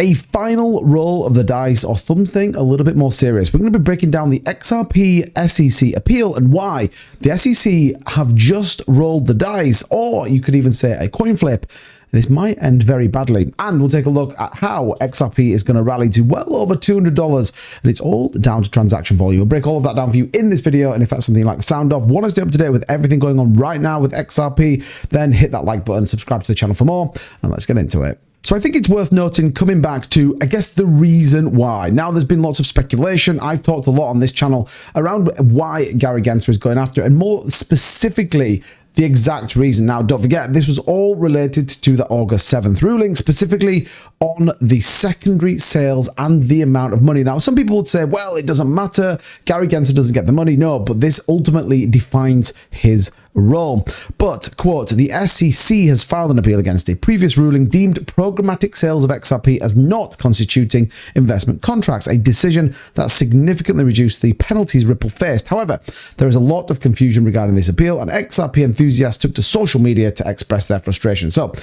a final roll of the dice or something a little bit more serious. We're going to be breaking down the XRP SEC appeal and why the SEC have just rolled the dice, or you could even say a coin flip. This might end very badly. And we'll take a look at how XRP is going to rally to well over $200. And it's all down to transaction volume. We'll break all of that down for you in this video. And if that's something you like the sound of, want to stay up to date with everything going on right now with XRP, then hit that like button, subscribe to the channel for more, and let's get into it. So I think it's worth noting, coming back to, I guess, the reason why. Now, there's been lots of speculation. I've talked a lot on this channel around why Gary Gensler is going after it, and more specifically, the exact reason. Now, don't forget, this was all related to the August 7th ruling, specifically on the secondary sales and the amount of money. Now, some people would say, well, it doesn't matter. Gary Gensler doesn't get the money. No, but this ultimately defines his role. But, quote, the SEC has filed an appeal against a previous ruling deemed programmatic sales of XRP as not constituting investment contracts, a decision that significantly reduced the penalties Ripple faced. However, there is a lot of confusion regarding this appeal, and XRP enthusiasts took to social media to express their frustration. So,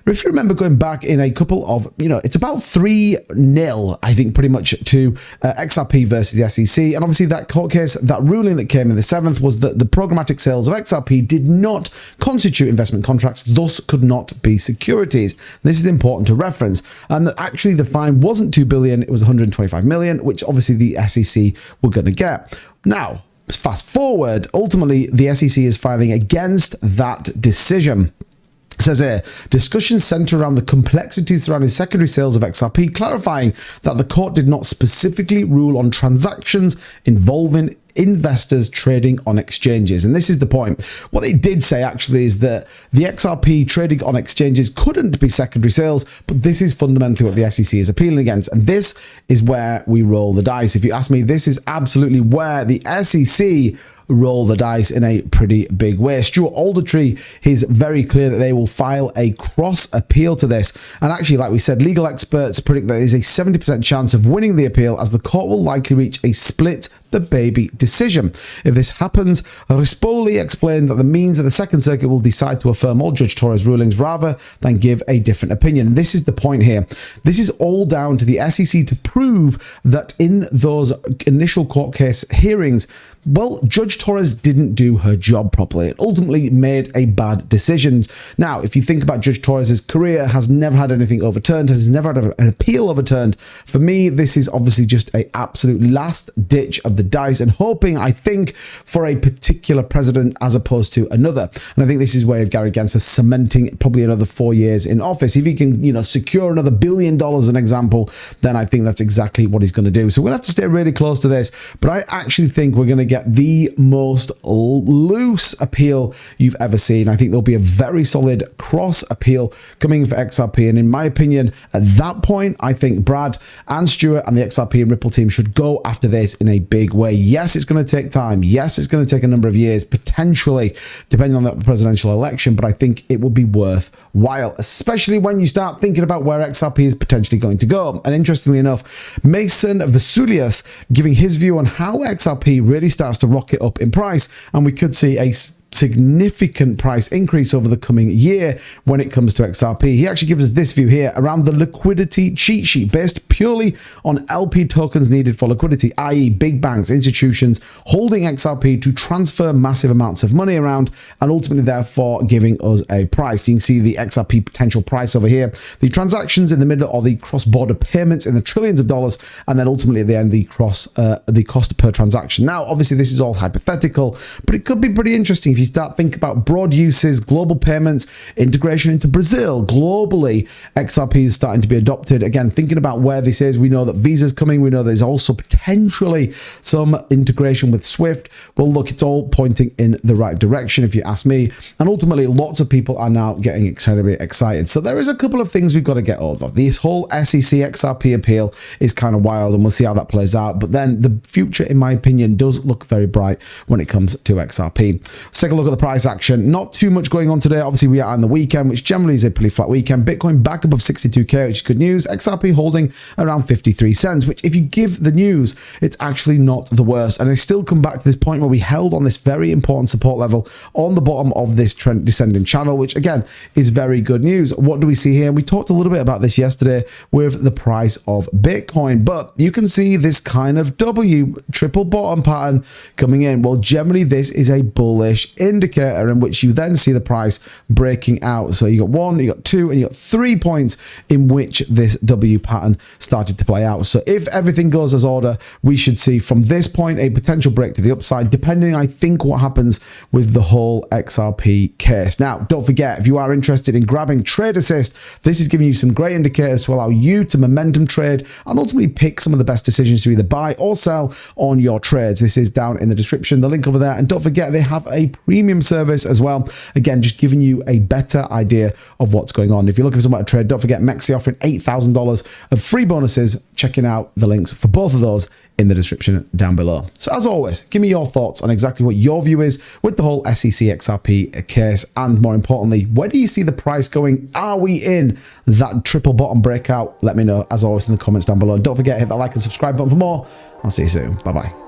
if you remember going back in a couple of, it's about 3-0, I think, pretty much to XRP versus the SEC. And obviously that court case, that ruling that came in the 7th was that the programmatic sales of XRP did not constitute investment contracts, thus could not be securities. This is important to reference. And that actually the fine wasn't $2 billion, it was $125 million, which obviously the SEC were going to get. Now, fast forward, ultimately the SEC is filing against that decision. It says here, discussions center around the complexities surrounding secondary sales of XRP, clarifying that the court did not specifically rule on transactions involving investors trading on exchanges. And this is the point. What they did say actually is that the XRP trading on exchanges couldn't be secondary sales, but this is fundamentally what the SEC is appealing against. And this is where we roll the dice. If you ask me, this is absolutely where the SEC roll the dice in a pretty big way. Stuart Aldertree is very clear that they will file a cross appeal to this. And actually, like we said, legal experts predict that there is a 70% chance of winning the appeal, as the court will likely reach a split the baby decision. If this happens, Rispoli explained that the means that the Second Circuit will decide to affirm all Judge Torres' rulings rather than give a different opinion. And this is the point here. This is all down to the SEC to prove that in those initial court case hearings, well, Judge Torres didn't do her job properly. It ultimately made a bad decision. Now, if you think about Judge Torres' career, has never had anything overturned, has never had an appeal overturned. For me, this is obviously just an absolute last ditch of the dice and hoping, I think, for a particular president as opposed to another. And I think this is way of Gary Gensler cementing probably another 4 years in office. If he can, secure another $1 billion, an example, then I think that's exactly what he's going to do. So we're going to have to stay really close to this. But I actually think we're going to get the most loose appeal you've ever seen. I think there'll be a very solid cross appeal coming for XRP. And in my opinion, at that point, I think Brad and Stuart and the XRP and Ripple team should go after this in a big way. Yes, it's going to take time. Yes, it's going to take a number of years, potentially, depending on the presidential election, but I think it will be worthwhile, especially when you start thinking about where XRP is potentially going to go. And interestingly enough, Mason Vesulius giving his view on how XRP really starts to rocket up in price, and we could see a significant price increase over the coming year when it comes to XRP. He actually gives us this view here around the liquidity cheat sheet based purely on LP tokens needed for liquidity, i.e. big banks, institutions holding XRP to transfer massive amounts of money around and ultimately therefore giving us a price. You can see the XRP potential price over here. The transactions in the middle are the cross-border payments in the trillions of dollars, and then ultimately at the end the cost per transaction. Now, obviously this is all hypothetical, but it could be pretty interesting if you start thinking about broad uses, global payments, integration into Brazil. Globally, XRP is starting to be adopted. Again, thinking about where this is, we know that Visa's coming. We know there's also potentially some integration with Swift. Well, look, it's all pointing in the right direction, if you ask me. And ultimately, lots of people are now getting incredibly excited. So there is a couple of things we've got to get hold of. This whole SEC XRP appeal is kind of wild, and we'll see how that plays out. But then the future, in my opinion, does look very bright when it comes to XRP. Let's take a look at the price action. Not too much going on today. Obviously, we are on the weekend, which generally is a pretty flat weekend. Bitcoin back above 62k, which is good news. XRP holding around 53 cents, which if you give the news, it's actually not the worst. And I still come back to this point where we held on this very important support level on the bottom of this trend descending channel, which again is very good news. What do we see here? And we talked a little bit about this yesterday with the price of Bitcoin, but you can see this kind of W triple bottom pattern coming in. Well, generally this is a bullish indicator in which you then see the price breaking out. So you got 1, you got 2, and you got 3 points in which this W pattern started to play out. So if everything goes as order, we should see from this point a potential break to the upside, depending, I think, what happens with the whole XRP case. Now, don't forget, if you are interested in grabbing Trade Assist, this is giving you some great indicators to allow you to momentum trade and ultimately pick some of the best decisions to either buy or sell on your trades. This is down in the description, the link over there. And don't forget, they have a premium service as well. Again, just giving you a better idea of what's going on. If you're looking for something to trade, don't forget MEXC offering $8,000 of free bonuses. Checking out the links for both of those in the description down below. So as always, give me your thoughts on exactly what your view is with the whole SEC XRP case, and more importantly, where do you see the price going? Are we in that triple bottom breakout? Let me know as always in the comments down below. And don't forget, hit that like and subscribe button for more. I'll see you soon. Bye bye.